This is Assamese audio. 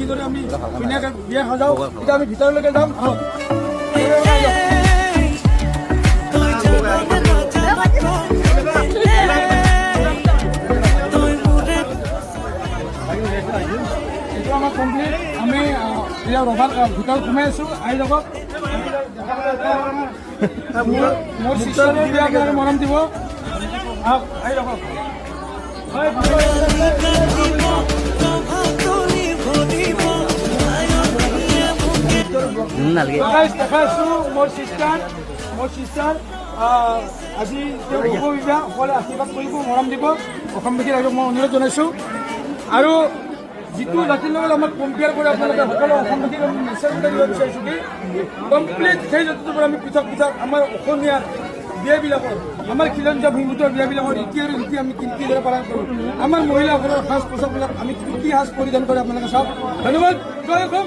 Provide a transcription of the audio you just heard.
কিদৰে আমি ধুনীয়াকৈ বিয়া সজাওঁ এতিয়া আমি ভিতৰলৈকে যাম। এইটো আমাৰ কমপ্লিট। আমি এতিয়া ৰভাৰ ভিতৰত সোমাই আছোঁ। আহি যাব মোৰ চিষ্টাৰে বিয়া আপোনালোকে মৰম দিব। আহি যাব দেখাইছোঁ মোৰ চিষ্টাৰ আজি তেওঁ উপবিবাহ সকলে আশীৰ্বাদ কৰিব, মৰম দিব। অসমবাসী ৰাইজক মই অনুৰোধ জনাইছোঁ। আৰু যিটো জাতিৰ লগত আমাক কম্পেয়াৰ কৰে আপোনালোকে সকলো অসমবাসীক আমি মেছেজ দিব বিচাৰিছোঁ কি কমপ্লিট সেই জাতিটোৰ পৰা আমি পৃথক পৃথক আমাৰ অসমীয়াৰ বিয়াবিলাকৰ আমাৰ খিলঞ্জীয়া ভূমিভূতৰ বিয়াবিলাকৰ ৰীতি আৰু নীতি আমি কিদৰে পালন কৰোঁ। আমাৰ মহিলাসকলৰ সাজ পোছাকবিলাক আমি কি সাজ পৰিধান কৰি আপোনালোকে চাওক। ধন্যবাদ। জয় অসম।